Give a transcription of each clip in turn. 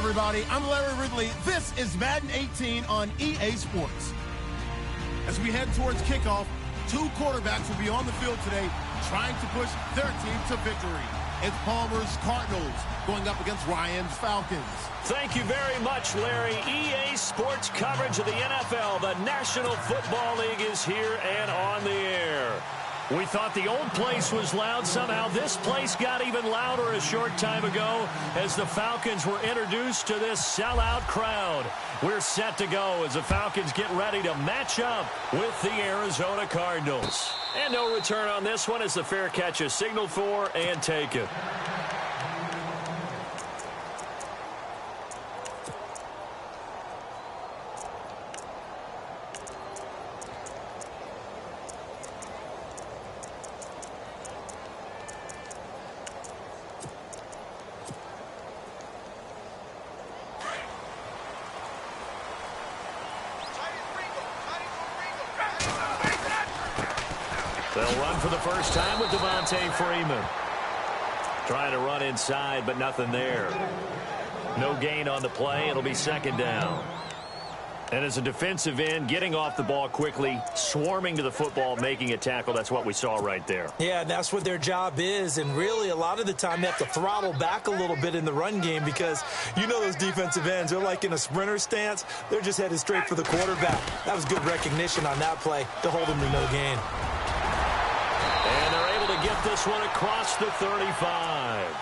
everybody. I'm Larry Ridley. This is Madden 18 on EA Sports. As we head towards kickoff, two quarterbacks will be on the field today trying to push their team to victory. It's Palmer's Cardinals going up against Ryan's Falcons. Thank you very much, Larry. EA Sports coverage of the NFL. The National Football League is here and on the air. We thought the old place was loud. Somehow this place got even louder a short time ago as the Falcons were introduced to this sellout crowd. We're set to go as the Falcons get ready to match up with the Arizona Cardinals. And no return on this one as the fair catch is signaled for and taken. They'll run for the first time with Devontae Freeman. Trying to run inside, but nothing there. No gain on the play. It'll be second down. And as a defensive end, getting off the ball quickly, swarming to the football, making a tackle, that's what we saw right there. Yeah, that's what their job is. And really, a lot of the time, they have to throttle back a little bit in the run game because you know those defensive ends, they're like in a sprinter stance. They're just headed straight for the quarterback. That was good recognition on that play to hold him to no gain. And they're able to get this one across the 35.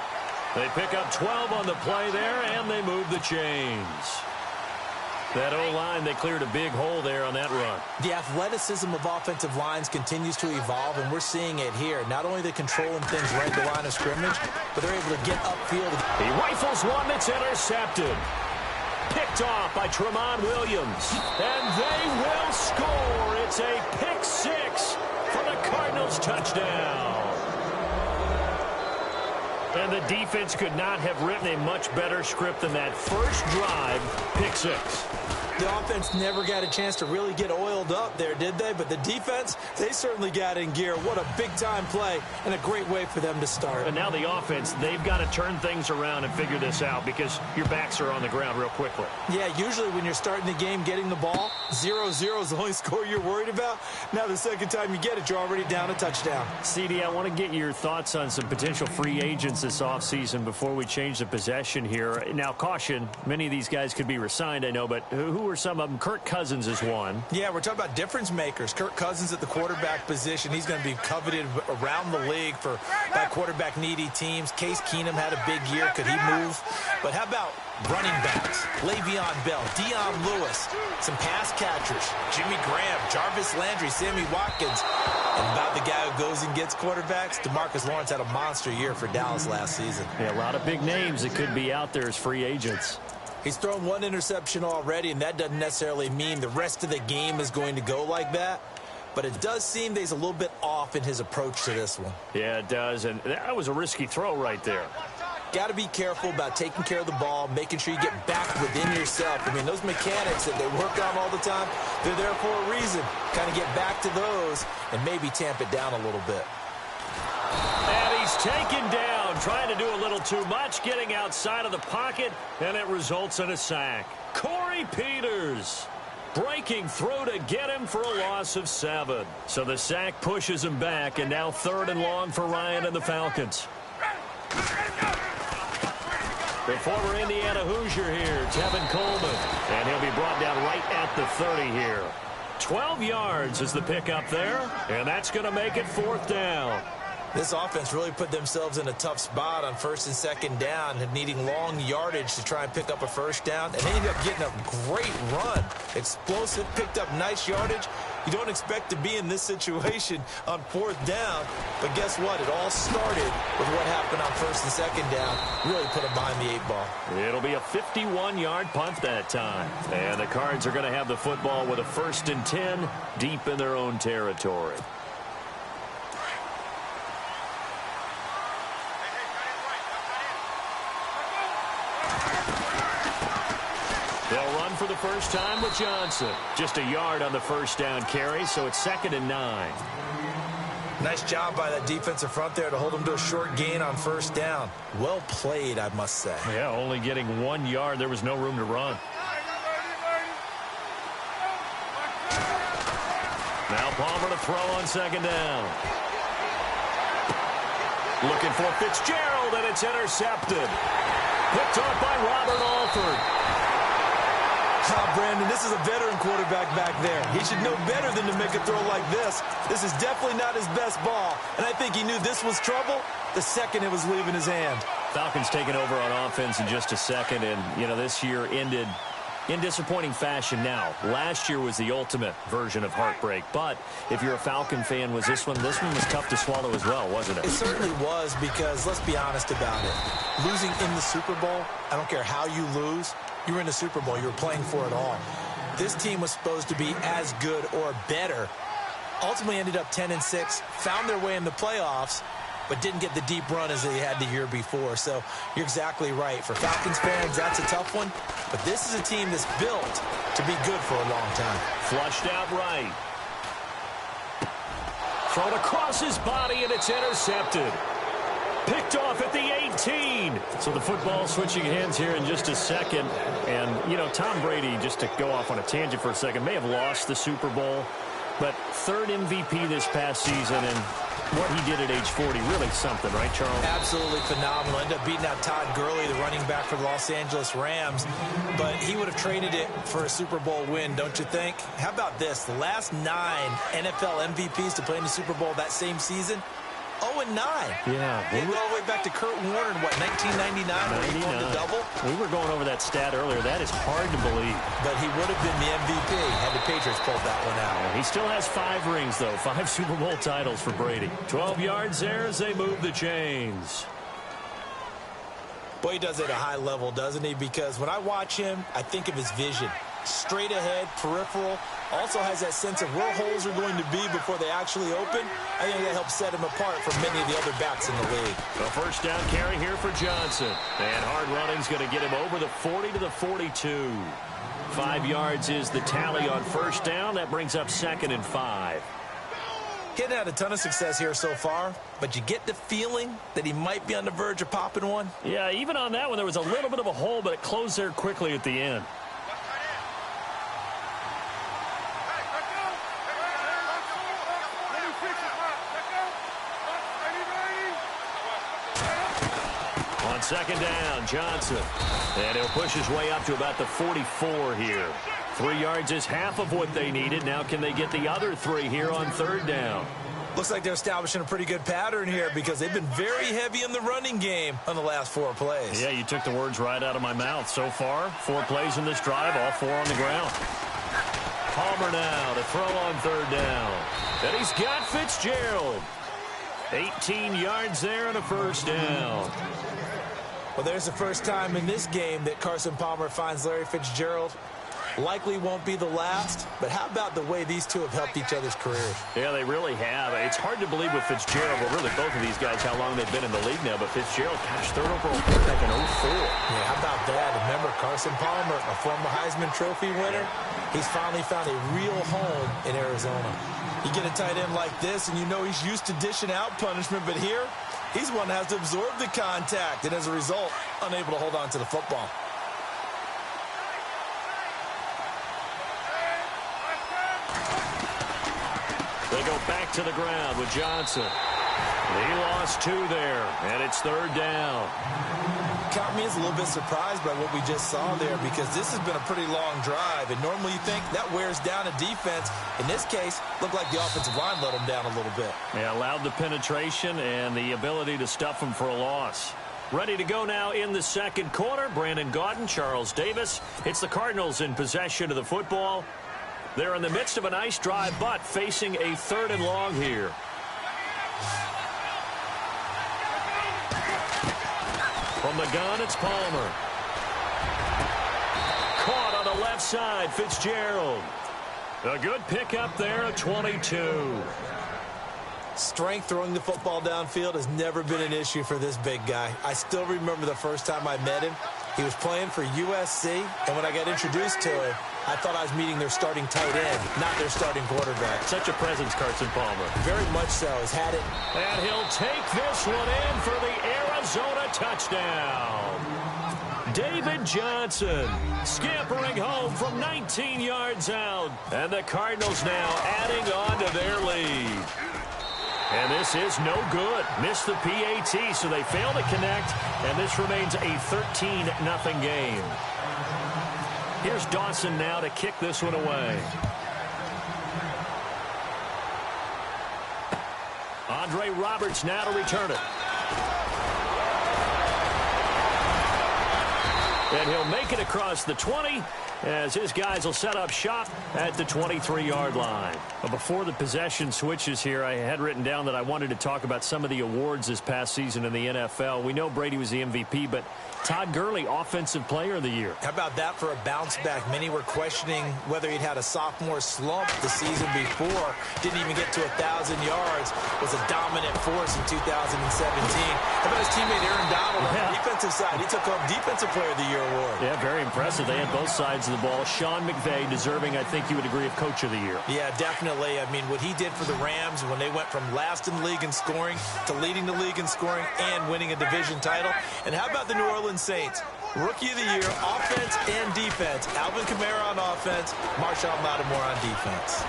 They pick up 12 on the play there, and they move the chains. That O-line, they cleared a big hole there on that run. The athleticism of offensive lines continues to evolve, and we're seeing it here. Not only are they controlling things right at the line of scrimmage, but they're able to get upfield. He rifles one that's intercepted. Picked off by Tramon Williams. And they will score. It's a pick six for the Cardinals touchdown. And the defense could not have written a much better script than that first drive, pick six. The offense never got a chance to really get oiled up there, did they? But the defense, they certainly got in gear. What a big-time play and a great way for them to start. And now the offense, they've got to turn things around and figure this out because your backs are on the ground real quickly. Yeah, usually when you're starting the game getting the ball, 0-0 is the only score you're worried about. Now the second time you get it, you're already down a touchdown. CD, I want to get your thoughts on some potential free agents this offseason before we change the possession here. Now, caution, many of these guys could be re-signed, I know, but who are some of them? Kirk Cousins is one. Yeah, we're talking about difference makers. Kirk Cousins at the quarterback position. He's going to be coveted around the league by quarterback-needy teams. Case Keenum had a big year. Could he move? But how about running backs? Le'Veon Bell, Dion Lewis, some pass catchers, Jimmy Graham, Jarvis Landry, Sammy Watkins. And about the guy who goes and gets quarterbacks, DeMarcus Lawrence had a monster year for Dallas last season. Yeah, a lot of big names that could be out there as free agents. He's thrown one interception already, and that doesn't necessarily mean the rest of the game is going to go like that. But it does seem that he's a little bit off in his approach to this one. Yeah, it does, and that was a risky throw right there. Got to be careful about taking care of the ball, making sure you get back within yourself. I mean, those mechanics that they work on all the time, they're there for a reason. Kind of get back to those and maybe tamp it down a little bit. And he's taken down, trying to do a little too much, getting outside of the pocket, and it results in a sack. Corey Peters breaking through to get him for a loss of 7. So the sack pushes him back, and now 3rd and long for Ryan and the Falcons. The former Indiana Hoosier here, Tevin Coleman. And he'll be brought down right at the 30 here. 12 yards is the pickup there, and that's going to make it 4th down. This offense really put themselves in a tough spot on 1st and 2nd down and needing long yardage to try and pick up a 1st down. And they ended up getting a great run. Explosive, picked up nice yardage. You don't expect to be in this situation on 4th down. But guess what? It all started with what happened on 1st and 2nd down. Really put them behind the 8 ball. It'll be a 51-yard punt that time. And the Cards are going to have the football with a 1st and 10 deep in their own territory. They'll run for the first time with Johnson. Just a yard on the 1st down carry, so it's 2nd and 9. Nice job by that defensive front there to hold him to a short gain on first down. Well played, I must say. Yeah, only getting 1 yard. There was no room to run. Now Palmer to throw on second down. Looking for Fitzgerald, and it's intercepted. Picked off by Robert Alford. Brandon, this is a veteran quarterback back there. He should know better than to make a throw like this. This is definitely not his best ball, and I think he knew this was trouble the second it was leaving his hand. Falcons taking over on offense in just a second, and, you know, this year ended in disappointing fashion now. Last year was the ultimate version of heartbreak, but if you're a Falcon fan, was this one was tough to swallow as well, wasn't it? It certainly was, because let's be honest about it. Losing in the Super Bowl, I don't care how you lose, you were in the Super Bowl. You were playing for it all. This team was supposed to be as good or better. Ultimately ended up 10-6, found their way in the playoffs, but didn't get the deep run as they had the year before. So you're exactly right. For Falcons fans, that's a tough one. But this is a team that's built to be good for a long time. Flushed out right. Thrown across his body, and it's intercepted. Picked off at the 18. So the football switching hands here in just a second. And, you know, Tom Brady, just to go off on a tangent for a second, may have lost the Super Bowl, but third MVP this past season, and what he did at age 40, really something, right, Charles? Absolutely phenomenal. Ended up beating out Todd Gurley, the running back for the Los Angeles Rams, but he would have traded it for a Super Bowl win, don't you think? How about this? The last 9 NFL MVPs to play in the Super Bowl that same season, 0-9. Yeah. They went all the way back to Kurt Warner in, what, 1999 when he won the double? We were going over that stat earlier. That is hard to believe. But he would have been the MVP had the Patriots pulled that one out. He still has 5 rings, though. 5 Super Bowl titles for Brady. 12 yards there as they move the chains. Boy, he does it at a high level, doesn't he? Because when I watch him, I think of his vision. Straight ahead, peripheral. Also has that sense of where holes are going to be before they actually open. I think that helps set him apart from many of the other backs in the league. A first down carry here for Johnson. And hard running's going to get him over the 40 to the 42. 5 yards is the tally on first down. That brings up 2nd and 5. Getting had a ton of success here so far, but you get the feeling that he might be on the verge of popping one. Yeah, even on that one, there was a little bit of a hole, but it closed there quickly at the end. On second down, Johnson. And he'll push his way up to about the 44 here. 3 yards is half of what they needed. Now can they get the other 3 here on third down? Looks like they're establishing a pretty good pattern here because they've been very heavy in the running game on the last 4 plays. Yeah, you took the words right out of my mouth. So far, 4 plays in this drive, all 4 on the ground. Palmer now to throw on third down. And he's got Fitzgerald. 18 yards there and a first down. Well, there's the first time in this game that Carson Palmer finds Larry Fitzgerald. Likely won't be the last, but how about the way these two have helped each other's careers? Yeah, they really have. It's hard to believe with Fitzgerald, but really both of these guys, how long they've been in the league now. But Fitzgerald, gosh, third overall pick back in 04. Yeah, how about that? Remember, Carson Palmer, a former Heisman Trophy winner, he's finally found a real home in Arizona. You get a tight end like this, and you know he's used to dishing out punishment, but here, he's one that has to absorb the contact, and as a result, unable to hold on to the football. They go back to the ground with Johnson. He lost 2 there, and it's third down. Caught me as a little bit surprised by what we just saw there because this has been a pretty long drive, and normally you think that wears down a defense. In this case, looked like the offensive line let them down a little bit. Yeah, allowed the penetration and the ability to stuff them for a loss. Ready to go now in the second quarter. Brandon Gaudin, Charles Davis. It's the Cardinals in possession of the football. They're in the midst of a nice drive, but facing a 3rd and long here. From the gun, it's Palmer. Caught on the left side, Fitzgerald. A good pickup there at 22. Strength throwing the football downfield has never been an issue for this big guy. I still remember the first time I met him. He was playing for USC, and when I got introduced to him, I thought I was meeting their starting tight end, not their starting quarterback. Such a presence, Carson Palmer. Very much so. He's had it. And he'll take this one in for the Arizona touchdown. David Johnson scampering home from 19 yards out. And the Cardinals now adding on to their lead. And this is no good. Missed the PAT, so they fail to connect, and this remains a 13-0 game. Here's Dawson now to kick this one away. Andre Roberts now to return it. And he'll make it across the 20 as his guys will set up shop at the 23-yard line. But before the possession switches here, I had written down that I wanted to talk about some of the awards this past season in the NFL. We know Brady was the MVP, but Todd Gurley, Offensive Player of the Year. How about that for a bounce back? Many were questioning whether he'd had a sophomore slump the season before. Didn't even get to 1,000 yards. Was a dominant force in 2017. How about his teammate Aaron Donald on the defensive side? He took home Defensive Player of the Year award. Yeah, very impressive. They had both sides of the ball. Sean McVay deserving, I think you would agree, of Coach of the Year. Yeah, definitely. I mean, what he did for the Rams when they went from last in the league in scoring to leading the league in scoring and winning a division title. And how about the New Orleans Saints? Rookie of the Year, offense and defense. Alvin Kamara on offense, Marshon Lattimore on defense.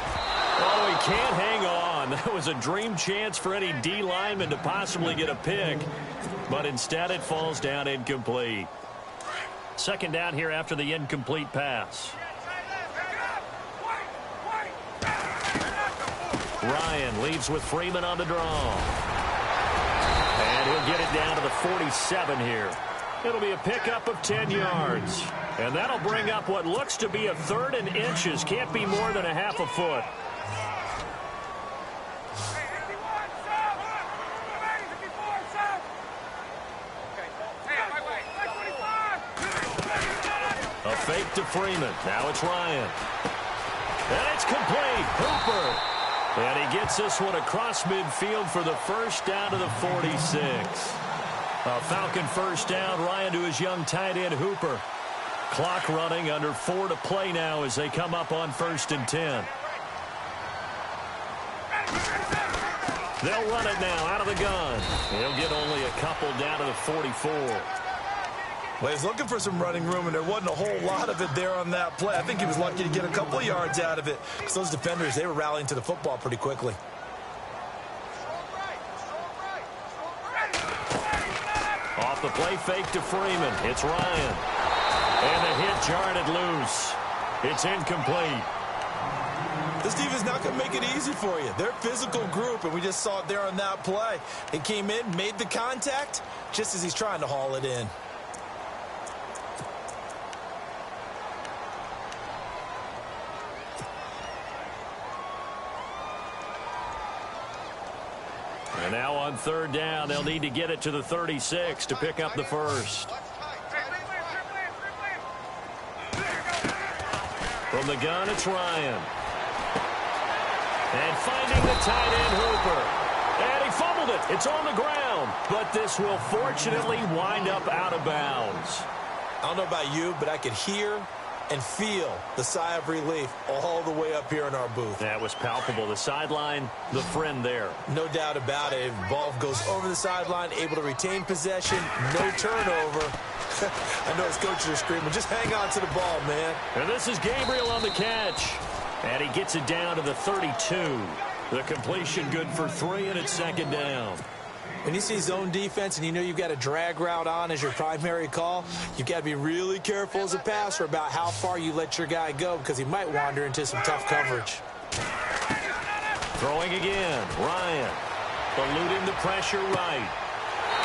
Oh, he can't hang on. That was a dream chance for any D lineman to possibly get a pick, but instead it falls down incomplete. Second down here after the incomplete pass. Ryan leaves with Freeman on the draw. And he'll get it down to the 47 here. It'll be a pickup of 10 yards. And that'll bring up what looks to be a 3rd and inches. Can't be more than a half a foot. A fake to Freeman. Now it's Ryan. And it's complete. Hooper. And he gets this one across midfield for the first down to the 46. A Falcon first down. Ryan to his young tight end, Hooper. Clock running, under 4 to play now as they come up on 1st and 10. They'll run it now out of the gun. He'll get only a couple down to the 44. Well, he's looking for some running room, and there wasn't a whole lot of it there on that play. I think he was lucky to get a couple of yards out of it because those defenders, they were rallying to the football pretty quickly. Off the play fake to Freeman. It's Ryan. And the hit jarred it loose. It's incomplete. This defense not going to make it easy for you. They're a physical group, and we just saw it there on that play. It came in, made the contact, just as he's trying to haul it in. And now on 3rd down, they'll need to get it to the 36 to pick up the first. From the gun, it's Ryan. And finding the tight end, Hooper. And he fumbled it. It's on the ground. But this will fortunately wind up out of bounds. I don't know about you, but I could hear and feel the sigh of relief all the way up here in our booth. That was palpable. The sideline, the friend there. No doubt about it. Ball goes over the sideline, able to retain possession, no turnover. I know his coaches are screaming, just hang on to the ball, man. And this is Gabriel on the catch. And he gets it down to the 32. The completion good for 3, and it's 2nd down. When you see zone defense and you know you've got a drag route on as your primary call, you've got to be really careful as a passer about how far you let your guy go because he might wander into some tough coverage. Throwing again, Ryan. Eluding the pressure right.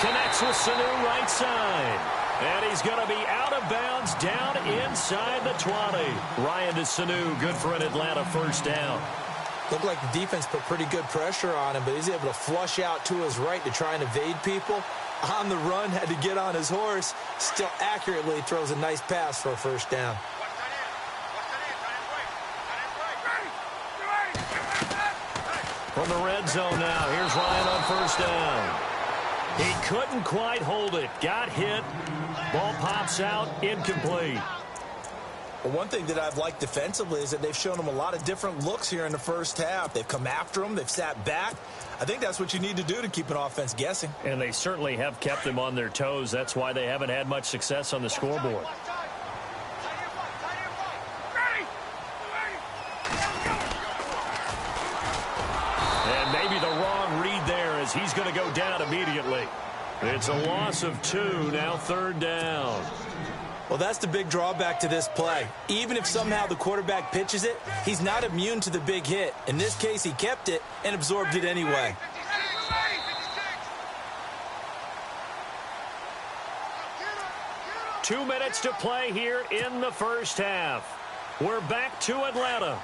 Connects with Sanu right side. And he's going to be out of bounds down inside the 20. Ryan to Sanu, good for an Atlanta first down. Looked like the defense put pretty good pressure on him, but he's able to flush out to his right to try and evade people. On the run, had to get on his horse. Still accurately throws a nice pass for a first down. From the red zone now, here's Ryan on first down. He couldn't quite hold it. Got hit. Ball pops out. Incomplete. Well, one thing that I've liked defensively is that they've shown him a lot of different looks here in the first half. They've come after him. They've sat back. I think that's what you need to do to keep an offense guessing. And they certainly have kept them on their toes. That's why they haven't had much success on the scoreboard. And maybe the wrong read there as he's going to go down immediately. It's a loss of 2, now 3rd down. Well, that's the big drawback to this play. Even if somehow the quarterback pitches it, he's not immune to the big hit. In this case, he kept it and absorbed it anyway. Two minutes to play here in the first half. We're back to Atlanta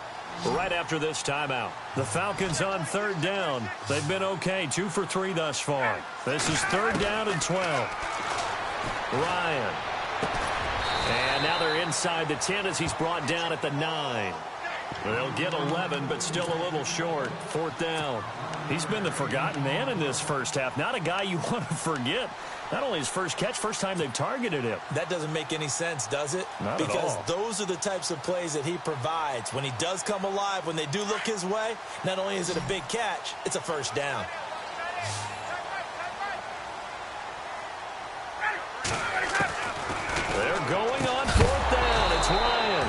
right after this timeout. The Falcons on 3rd down. They've been okay, 2 for 3 thus far. This is 3rd down and 12. Ryan. And now they're inside the 10 as he's brought down at the 9. They'll get 11, but still a little short. 4th down. He's been the forgotten man in this first half. Not a guy you want to forget. Not only his first catch, first time they've targeted him. That doesn't make any sense, does it? Not at all. Because those are the types of plays that he provides. When he does come alive, when they do look his way, not only is it a big catch, it's a first down. They're going on 4th down. It's Ryan.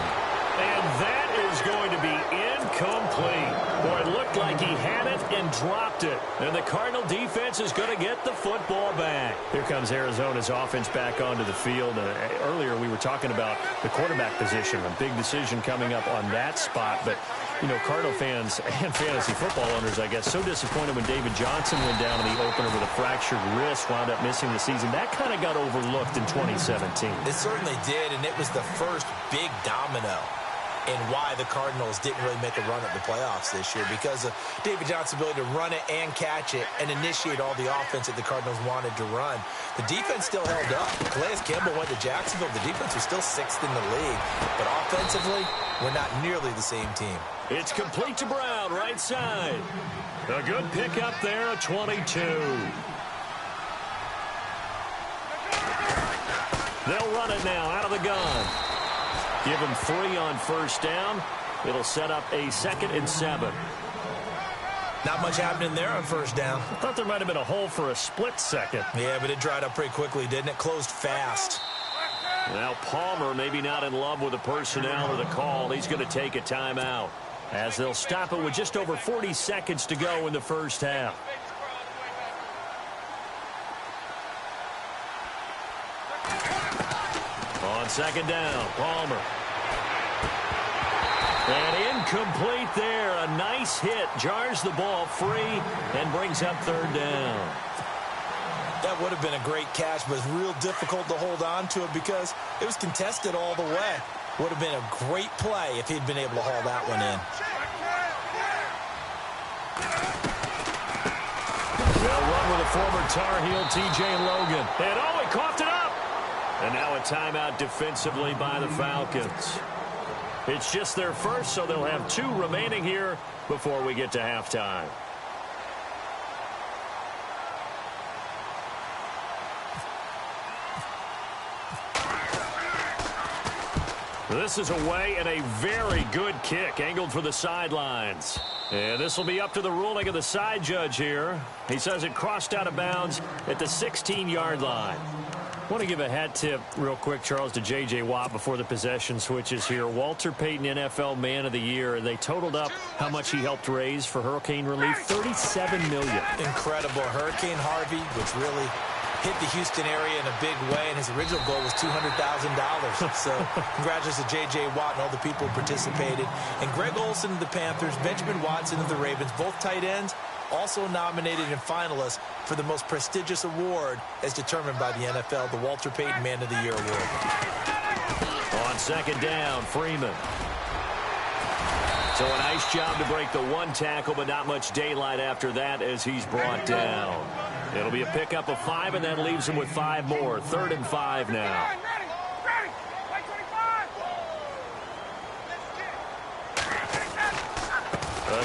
And that is going to be incomplete. Boy, it looked like he had it and dropped it. And the Cardinal defense is going to get the football back. Here comes Arizona's offense back onto the field. Earlier we were talking about the quarterback position. A big decision coming up on that spot. But, you know, Cardinal fans and fantasy football owners, I guess, so disappointed when David Johnson went down in the opener with a fractured wrist, wound up missing the season. That kind of got overlooked in 2017. It certainly did, and it was the first big domino in why the Cardinals didn't really make a run at the playoffs this year, because of David Johnson's ability to run it and catch it and initiate all the offense that the Cardinals wanted to run. The defense still held up. Calais Campbell went to Jacksonville. The defense was still 6th in the league. But offensively, we're not nearly the same team. It's complete to Brown, right side. A good pickup there, a 22. They'll run it now out of the gun. Give him 3 on 1st down. It'll set up a 2nd and 7. Not much happening there on 1st down. I thought there might have been a hole for a split second. Yeah, but it dried up pretty quickly, didn't it? Closed fast. Now Palmer maybe not in love with the personnel or the call. He's going to take a timeout as they'll stop it with just over 40 seconds to go in the first half. On 2nd down, Palmer. And incomplete there. A nice hit. Jars the ball free and brings up 3rd down. That would have been a great catch, but it's real difficult to hold on to it because it was contested all the way. Would have been a great play if he'd been able to haul that one in. They'll run with a former Tar Heel, T.J. Logan. And oh, he coughed it up. And now a timeout defensively by the Falcons. It's just their first, so they'll have 2 remaining here before we get to halftime. This is away and a very good kick angled for the sidelines. And this will be up to the ruling of the side judge here. He says it crossed out of bounds at the 16-yard line. I want to give a hat tip real quick, Charles, to J.J. Watt before the possession switches here. Walter Payton, NFL Man of the Year. They totaled up how much he helped raise for hurricane relief, $37 million. Incredible. Hurricane Harvey, which really hit the Houston area in a big way, and his original goal was $200,000. So congratulations to J.J. Watt and all the people who participated. And Greg Olsen of the Panthers, Benjamin Watson of the Ravens, both tight ends, also nominated and finalists for the most prestigious award as determined by the NFL, the Walter Payton Man of the Year Award. On 2nd down, Freeman. So a nice job to break the 1 tackle, but not much daylight after that as he's brought down. It'll be a pickup of 5, and that leaves him with 5 more. 3rd and 5 now.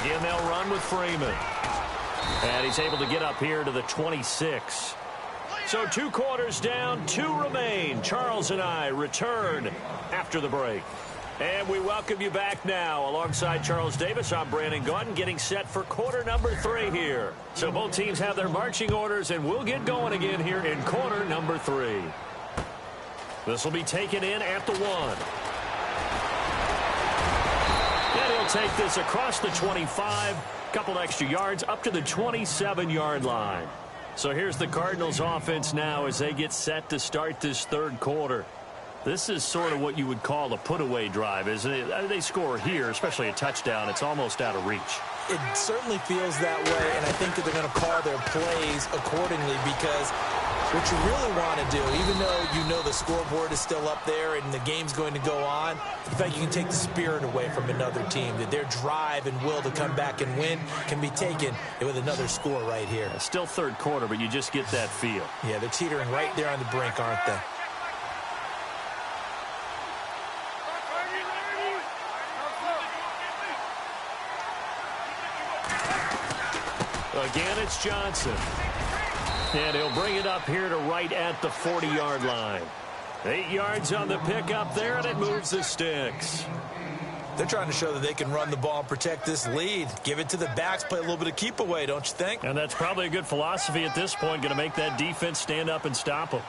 Again, they'll run with Freeman. And he's able to get up here to the 26. So 2 quarters down, 2 remain. Charles and I return after the break. And we welcome you back now. Alongside Charles Davis, I'm Brandon Gaudin, getting set for quarter number 3 here. So both teams have their marching orders, and we'll get going again here in quarter number 3. This will be taken in at the 1. And he'll take this across the 25, couple extra yards up to the 27-yard line. So here's the Cardinals offense now as they get set to start this 3rd quarter. This is sort of what you would call a put-away drive, isn't it? They score here, especially a touchdown. It's almost out of reach. It certainly feels that way, and I think that they're going to call their plays accordingly, because what you really want to do, even though you know the scoreboard is still up there and the game's going to go on, in fact, you can take the spirit away from another team, that their drive and will to come back and win can be taken with another score right here. Still 3rd quarter, but you just get that feel. Yeah, they're teetering right there on the brink, aren't they? Again, it's Johnson. And he'll bring it up here to right at the 40-yard line. 8 yards on the pickup there, and it moves the sticks. They're trying to show that they can run the ball and protect this lead. Give it to the backs, play a little bit of keep away, don't you think? And that's probably a good philosophy at this point, going to make that defense stand up and stop them.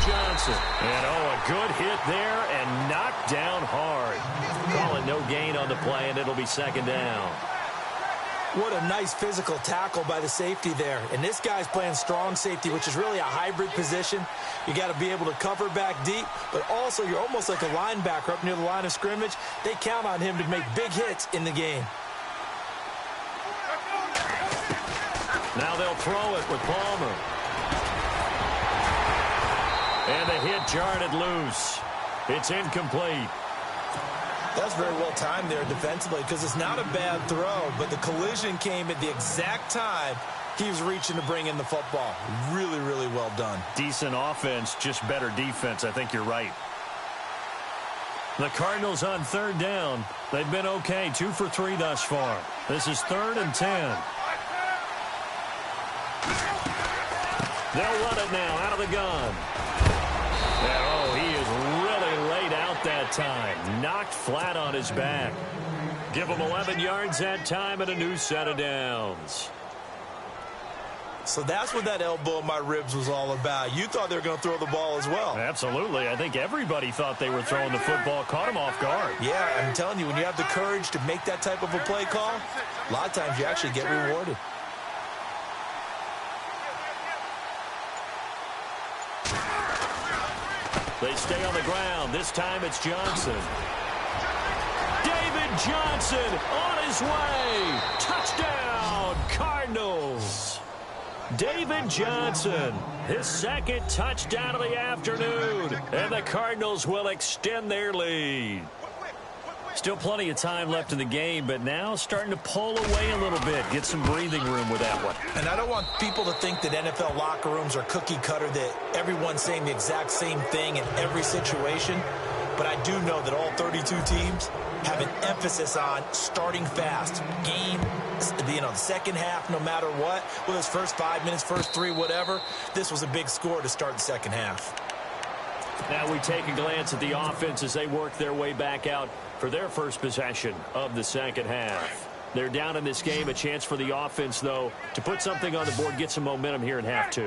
Johnson. And a good hit there and knocked down hard. Call it no gain on the play, and it'll be 2nd down. What a nice physical tackle by the safety there. And this guy's playing strong safety, which is really a hybrid position. You got to be able to cover back deep, but also you're almost like a linebacker up near the line of scrimmage. They count on him to make big hits in the game. Now they'll throw it with Palmer. And the hit jarred it loose. It's incomplete. That's very well timed there defensively, because it's not a bad throw, but the collision came at the exact time he was reaching to bring in the football. Really, really well done. Decent offense, just better defense. I think you're right. The Cardinals on 3rd down. They've been okay, 2 for 3 thus far. This is 3rd and 10. They'll run it now out of the gun. And, he is really laid out that time. Knocked flat on his back. Give him 11 yards that time and a new set of downs. So that's what that elbow in my ribs was all about. You thought they were going to throw the ball as well. Absolutely. I think everybody thought they were throwing the football. Caught him off guard. Yeah, I'm telling you, when you have the courage to make that type of a play call, a lot of times you actually get rewarded. They stay on the ground. This time it's Johnson. David Johnson on his way. Touchdown, Cardinals. David Johnson, his 2nd touchdown of the afternoon. And the Cardinals will extend their lead. Still plenty of time left in the game, but now starting to pull away a little bit. Get some breathing room with that one. And I don't want people to think that NFL locker rooms are cookie cutter, that everyone's saying the exact same thing in every situation. But I do know that all 32 teams have an emphasis on starting fast. Game, the second half, no matter what. Whether it's first 5 minutes, first 3, whatever. This was a big score to start the second half. Now we take a glance at the offense as they work their way back out for their first possession of the second half. They're down in this game. A chance for the offense, though, to put something on the board, get some momentum here in half 2.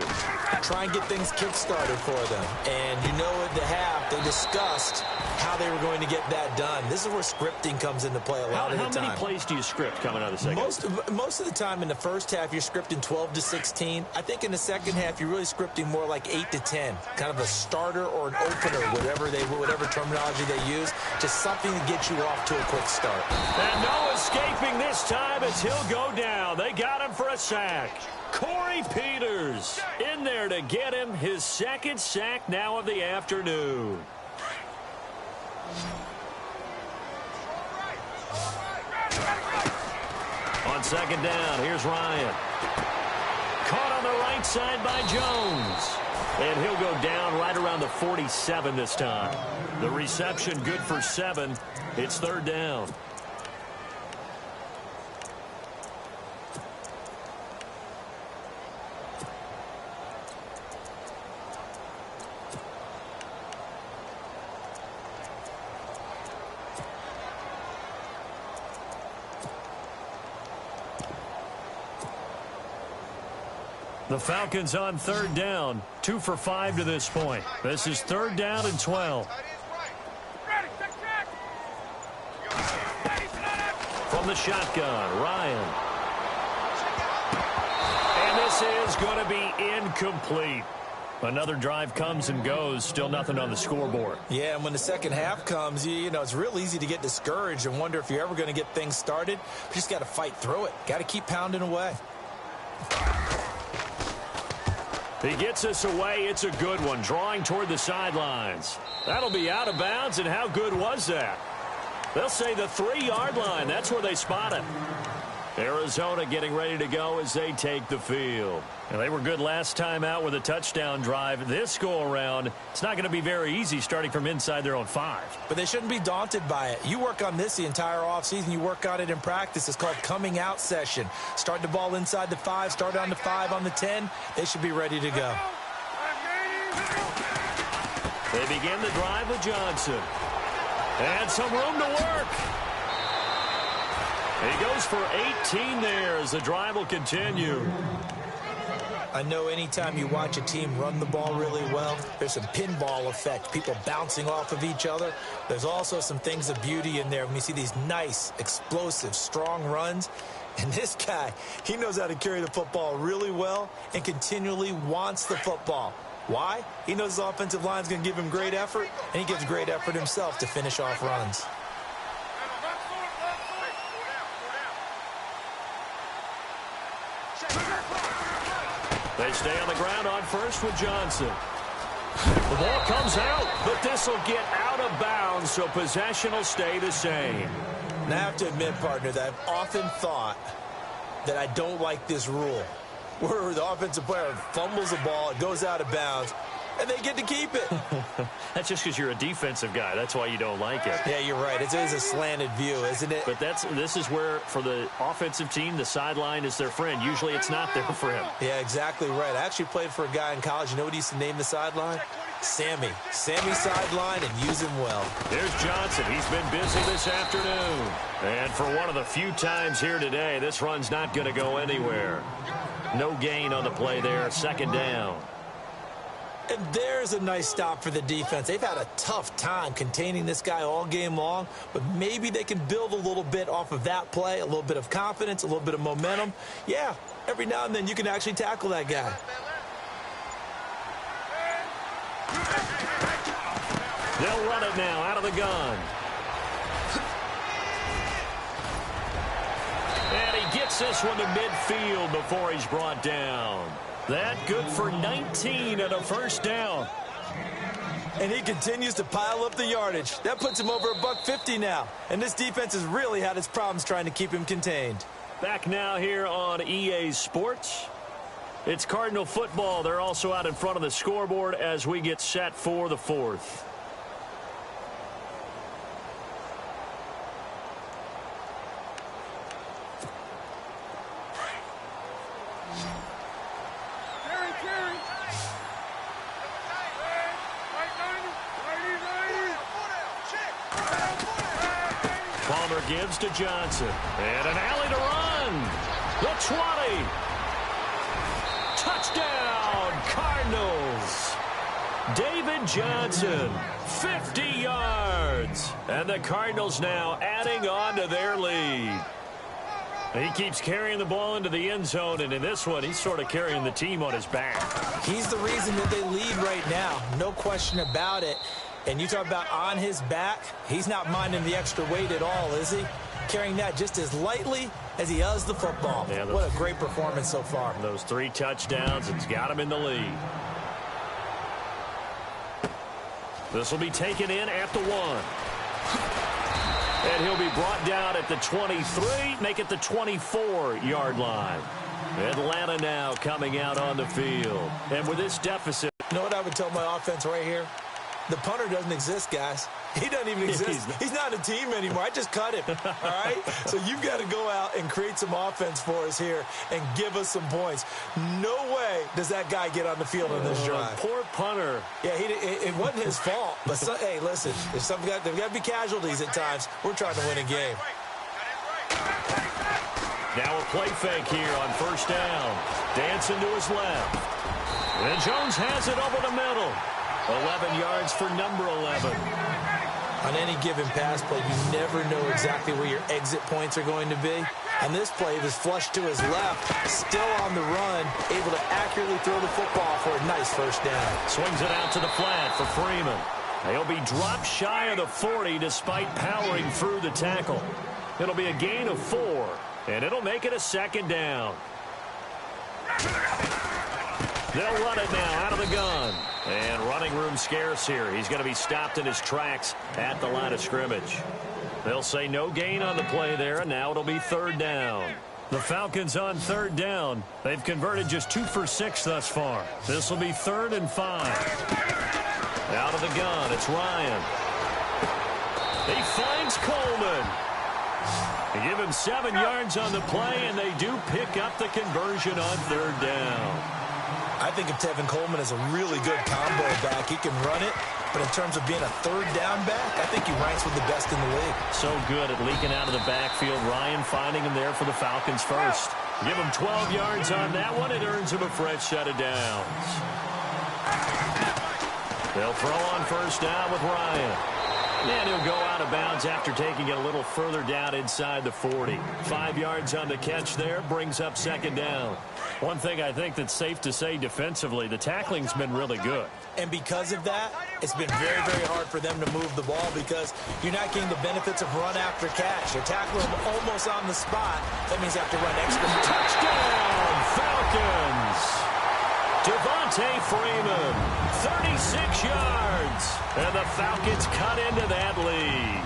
Try and get things kick-started for them. And you know at the half, they discussed how they were going to get that done. This is where scripting comes into play a lot of the time. How many plays do you script coming out of the second half? Most of the time in the first half, you're scripting 12 to 16. I think in the second half, you're really scripting more like 8 to 10. Kind of a starter or an opener, whatever terminology they use. Just something to get you off to a quick start. And no escaping this time as he'll go down. They got him for a sack. Corey Peters in there to get him his 2nd sack now of the afternoon. On 2nd down, here's Ryan. Caught on the right side by Jones. And he'll go down right around the 47 this time. The reception good for 7. It's 3rd down. The Falcons on 3rd down. 2 for 5 to this point. This is 3rd down and 12. From the shotgun, Ryan. And this is going to be incomplete. Another drive comes and goes. Still nothing on the scoreboard. Yeah, and when the second half comes, you know, it's real easy to get discouraged and wonder if you're ever going to get things started. You just got to fight through it. Got to keep pounding away. He gets us away. It's a good one. Drawing toward the sidelines. That'll be out of bounds, and how good was that? They'll say the 3-yard line. That's where they spot it. Arizona getting ready to go as they take the field. And they were good last time out with a touchdown drive. This go-around, it's not going to be very easy starting from inside their own 5. But they shouldn't be daunted by it. You work on this the entire offseason. You work on it in practice. It's called coming out session. Start the ball inside the 5, start on the 5, on the 10. They should be ready to go. They begin the drive with Johnson. And some room to work. He goes for 18 there as the drive will continue. I know anytime you watch a team run the ball really well, there's some pinball effect, people bouncing off of each other. There's also some things of beauty in there when you see these nice, explosive, strong runs. And this guy, he knows how to carry the football really well and continually wants the football. Why? He knows his offensive line is going to give him great effort, and he gives great effort himself to finish off runs. They stay on the ground on first with Johnson. The ball comes out, but this will get out of bounds, so possession will stay the same. And I have to admit, partner, that I've often thought that I don't like this rule, where the offensive player fumbles the ball, it goes out of bounds, and they get to keep it. That's just because you're a defensive guy. That's why you don't like it. Yeah, you're right. It is a slanted view, isn't it? But this is where, for the offensive team, the sideline is their friend. Usually it's not there for him. Yeah, exactly right. I actually played for a guy in college. You know what he used to name the sideline? Sammy. Sammy sideline, and use him well. There's Johnson. He's been busy this afternoon. And for one of the few times here today, this run's not going to go anywhere. No gain on the play there. 2nd down. And there's a nice stop for the defense. They've had a tough time containing this guy all game long, but maybe they can build a little bit off of that play, a little bit of confidence, a little bit of momentum. Yeah, every now and then you can actually tackle that guy. They'll run it now out of the gun. And he gets this one to midfield before he's brought down. That good for 19 and a 1st down. And he continues to pile up the yardage. That puts him over $150 now. And this defense has really had its problems trying to keep him contained. Back now here on EA Sports. It's Cardinal football. They're also out in front of the scoreboard as we get set for the 4th. Gives to Johnson. And an alley to run. The 20. Touchdown, Cardinals. David Johnson, 50 yards. And the Cardinals now adding on to their lead. He keeps carrying the ball into the end zone, and in this one, he's sort of carrying the team on his back. He's the reason that they lead right now. No question about it. And you talk about on his back, he's not minding the extra weight at all, is he? Carrying that just as lightly as he does the football. Yeah, what a great performance so far. Those 3 touchdowns, it's got him in the lead. This will be taken in at the 1. And he'll be brought down at the 23, make it the 24-yard line. Atlanta now coming out on the field. And with this deficit, You know what I would tell my offense right here? The punter doesn't exist, guys. He doesn't even exist. He's not a team anymore. I just cut him, all right? So you've got to go out and create some offense for us here and give us some points. No way does that guy get on the field on this drive. Poor punter. Yeah, it wasn't his fault. But, hey, listen, there's got to be casualties at times. We're trying to win a game. Now a play fake here on first down. Dancing to his left. And Jones has it over the middle. 11 yards for number 11. On any given pass play, you never know exactly where your exit points are going to be. And this play was flushed to his left, still on the run, able to accurately throw the football for a nice first down. Swings it out to the flat for Freeman. He'll be dropped shy of the 40 despite powering through the tackle. It'll be a gain of 4, and it'll make it a second down. They'll run it now out of the gun. And running room scarce here. He's going to be stopped in his tracks at the line of scrimmage. They'll say no gain on the play there, and now it'll be third down. The Falcons on third down. They've converted just 2 for 6 thus far. This will be 3rd and 5. Out of the gun, it's Ryan. He finds Coleman. They give him 7 yards on the play, and they do pick up the conversion on third down. I think of Tevin Coleman as a really good combo back. He can run it, but in terms of being a third down back, I think he ranks with the best in the league. So good at leaking out of the backfield. Ryan finding him there for the Falcons first. Give him 12 yards on that one. It earns him a fresh set of downs. They'll throw on first down with Ryan. And he'll go out of bounds after taking it a little further down inside the 40. 5 yards on the catch there, brings up second down. One thing I think that's safe to say defensively, the tackling's been really good. And because of that, it's been very, very hard for them to move the ball because you're not getting the benefits of run after catch. You're tackling them almost on the spot. That means you have to run extra. Touchdown, Falcons! Devontae Freeman, 36 yards. And the Falcons cut into that lead.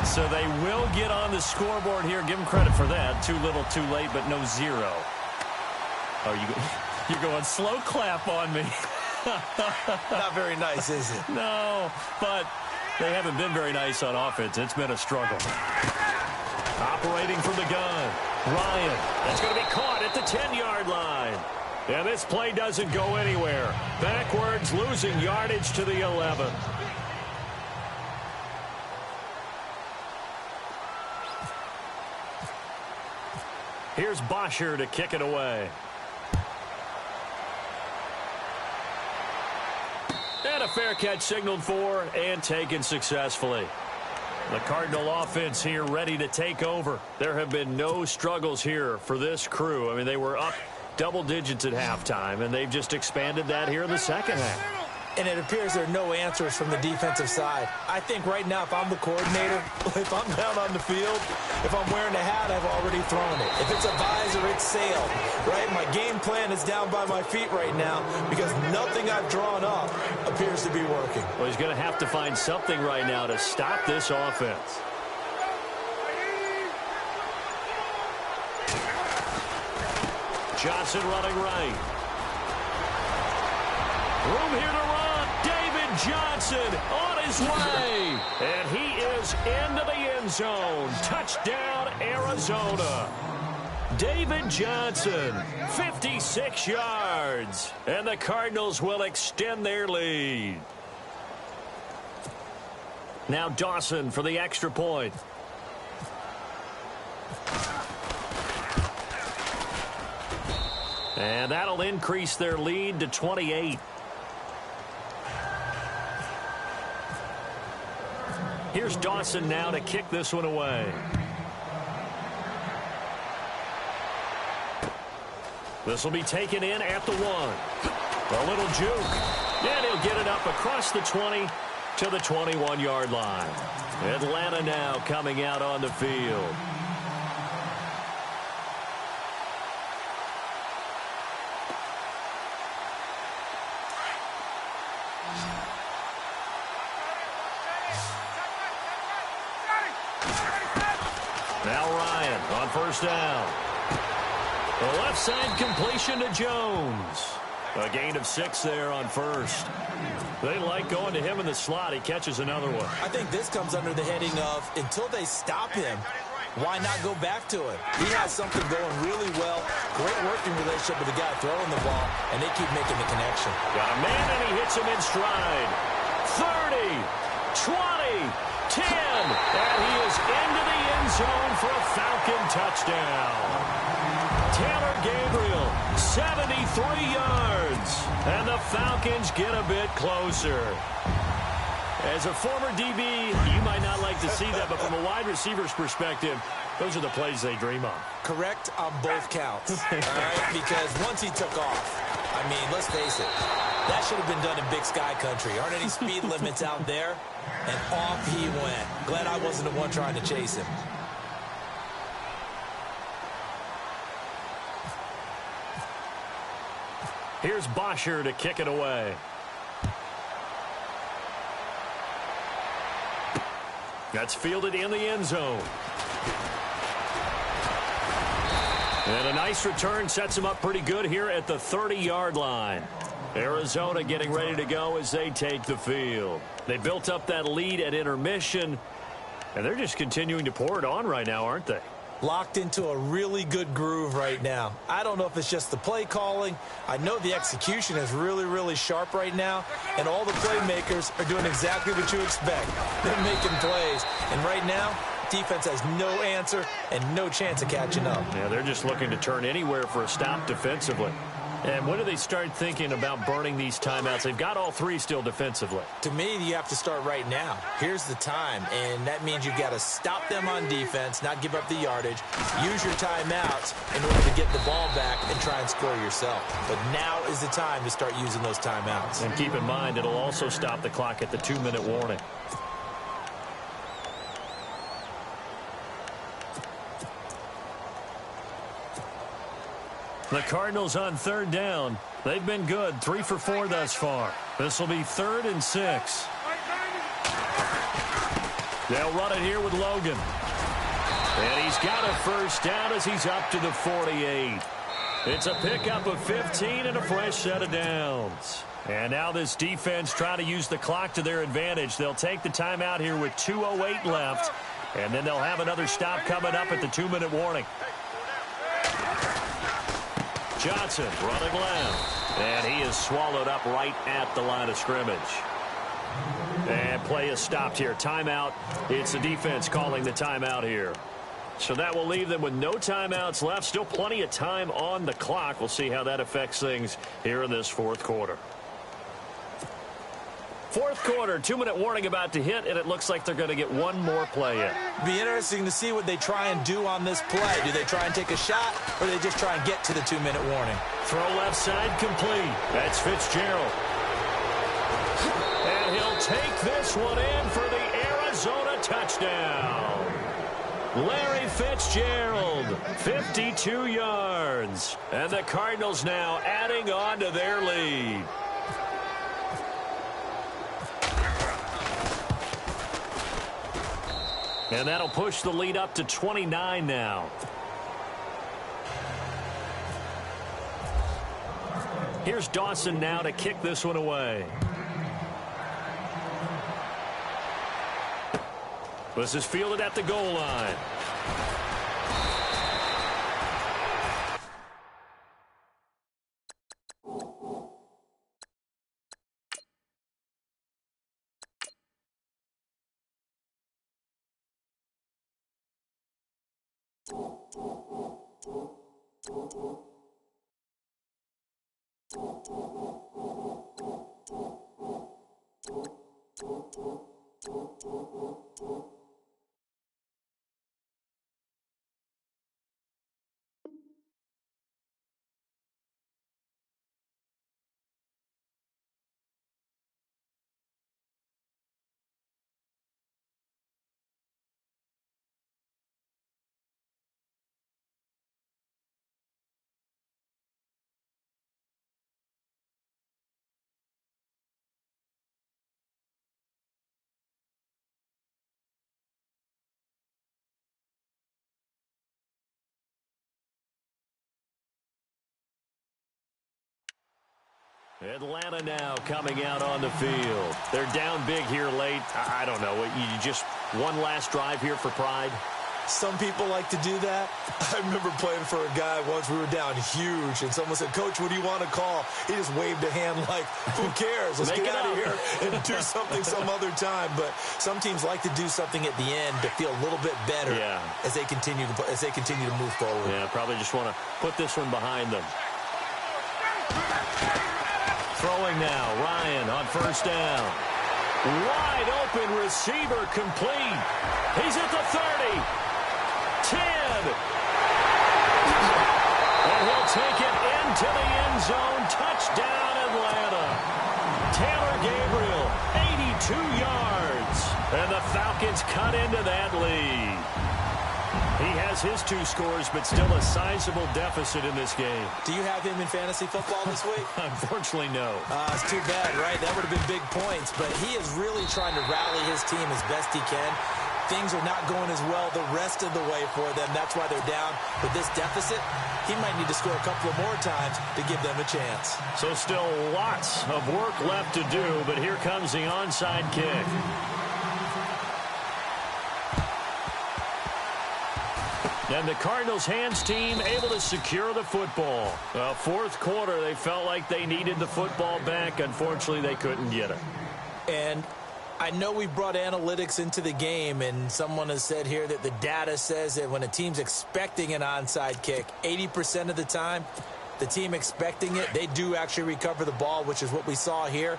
So they will get on the scoreboard here. Give them credit for that. Too little, too late, but no 0. Oh, you're going slow clap on me. Not very nice, is it? No, but they haven't been very nice on offense. It's been a struggle. Operating from the gun, Ryan. That's going to be caught at the 10-yard line. And this play doesn't go anywhere. Backwards, losing yardage to the 11. Here's Bosher to kick it away. And a fair catch signaled for and taken successfully. The Cardinal offense here ready to take over. There have been no struggles here for this crew. I mean, they were up double digits at halftime, and they've just expanded that here in the second half. And it appears there are no answers from the defensive side. I think right now, if I'm the coordinator, if I'm down on the field, if I'm wearing a hat, I've already thrown it. If it's a visor, it's sailed, right? My game plan is down by my feet right now because nothing I've drawn up appears to be working. Well, he's going to have to find something right now to stop this offense. Johnson running right. Room here to run. David Johnson on his way. And he is into the end zone. Touchdown, Arizona. David Johnson, 56 yards. And the Cardinals will extend their lead. Now Dawson for the extra point. And that'll increase their lead to 28. Here's Dawson now to kick this one away. This will be taken in at the 1. A little juke. And he'll get it up across the 20 to the 21-yard line. Atlanta now coming out on the field. Now Ryan on first down. The left side completion to Jones. A gain of 6 there on first. They like going to him in the slot. He catches another one. I think this comes under the heading of until they stop him, why not go back to it? He has something going really well. Great working relationship with the guy throwing the ball, and they keep making the connection. Got a man, and he hits him in stride. 30, 20, 10, and he is into the end zone for a Falcon touchdown. Taylor Gabriel, 73 yards, and the Falcons get a bit closer. As a former DB, you might not like to see that, but from a wide receiver's perspective, those are the plays they dream of. Correct on both counts, all right? Because once he took off, I mean, let's face it, that should have been done in Big Sky Country. Aren't any speed limits out there? And off he went. Glad I wasn't the one trying to chase him. Here's Bosher to kick it away. That's fielded in the end zone. And a nice return sets him up pretty good here at the 30-yard line. Arizona getting ready to go as they take the field. They built up that lead at intermission, and they're just continuing to pour it on right now, aren't they? Locked into a really good groove right now. I don't know if it's just the play calling. I know the execution is really, really sharp right now, and all the playmakers are doing exactly what you expect. They're making plays, and right now, defense has no answer and no chance of catching up. Yeah, they're just looking to turn anywhere for a stop defensively. And when do they start thinking about burning these timeouts? They've got all three still defensively. To me, you have to start right now. Here's the time, and that means you've got to stop them on defense, not give up the yardage, use your timeouts in order to get the ball back and try and score yourself. But now is the time to start using those timeouts. And keep in mind, it'll also stop the clock at the 2-minute warning. The Cardinals on third down. They've been good, 3 for 4 thus far. This will be 3rd and 6. They'll run it here with Logan. And he's got a first down as he's up to the 48. It's a pickup of 15 and a fresh set of downs. And now this defense trying to use the clock to their advantage. They'll take the timeout here with 2:08 left. And then they'll have another stop coming up at the 2-minute warning. Johnson running left, and he is swallowed up right at the line of scrimmage. And play is stopped here. Timeout. It's the defense calling the timeout here. So that will leave them with no timeouts left. Still plenty of time on the clock. We'll see how that affects things here in this fourth quarter. Fourth quarter, 2-minute warning about to hit, and it looks like they're going to get one more play in. Be interesting to see what they try and do on this play. Do they try and take a shot, or do they just try and get to the 2-minute warning? Throw left side complete. That's Fitzgerald. And he'll take this one in for the Arizona touchdown. Larry Fitzgerald, 52 yards. And the Cardinals now adding on to their lead. And that'll push the lead up to 29 now. Here's Dawson now to kick this one away. This is fielded at the goal line. Atlanta now coming out on the field. They're down big here late. I don't know. You just one last drive here for pride? Some people like to do that. I remember playing for a guy once. We were down huge, and someone said, "Coach, what do you want to call?" He just waved a hand like, "Who cares? Let's get out of here and do something some other time." But some teams like to do something at the end to feel a little bit better as they continue to move forward. Yeah, probably just want to put this one behind them. Throwing now, Ryan on first down. Wide open receiver complete. He's at the 30. 10. And he'll take it into the end zone. Touchdown, Atlanta. Taylor Gabriel, 82 yards. And the Falcons cut into that lead. He has his 2 scores, but still a sizable deficit in this game. Do you have him in fantasy football this week? Unfortunately, no. It's too bad, right? That would have been big points, but he is really trying to rally his team as best he can. Things are not going as well the rest of the way for them. That's why they're down. With this deficit, he might need to score a couple of more times to give them a chance. So still lots of work left to do, but here comes the onside kick. And the Cardinals hands team able to secure the football. Fourth quarter, they felt like they needed the football back. Unfortunately, they couldn't get it. And I know we brought analytics into the game, and someone has said here that the data says that when a team's expecting an onside kick, 80% of the time, the team expecting it, they do actually recover the ball, which is what we saw here.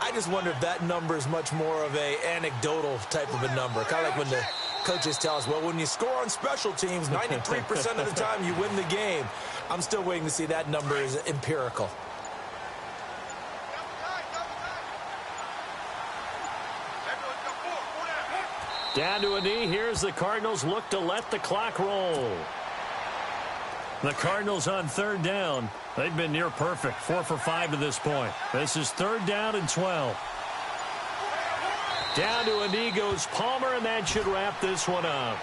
I just wonder if that number is much more of a anecdotal type of a number. Kind of like when the coaches tell us, well, when you score on special teams, 93% of the time you win the game. I'm still waiting to see that number is empirical. Down to a knee. Here's the Cardinals look to let the clock roll. The Cardinals on third down. They've been near perfect. 4 for 5 to this point. This is third down and 12. Down to a knee goes Palmer, and that should wrap this one up.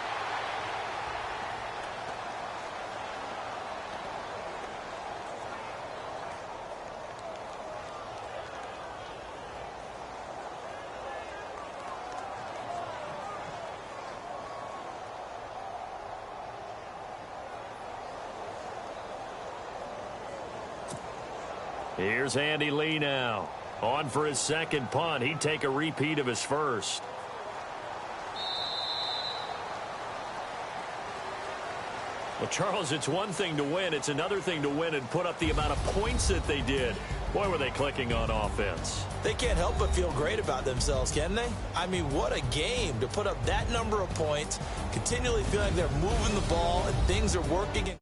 Here's Andy Lee now. On for his second punt. He'd take a repeat of his first. Well, Charles, it's one thing to win. It's another thing to win and put up the amount of points that they did. Boy, were they clicking on offense. They can't help but feel great about themselves, can they? I mean, what a game to put up that number of points, continually feeling like they're moving the ball and things are working.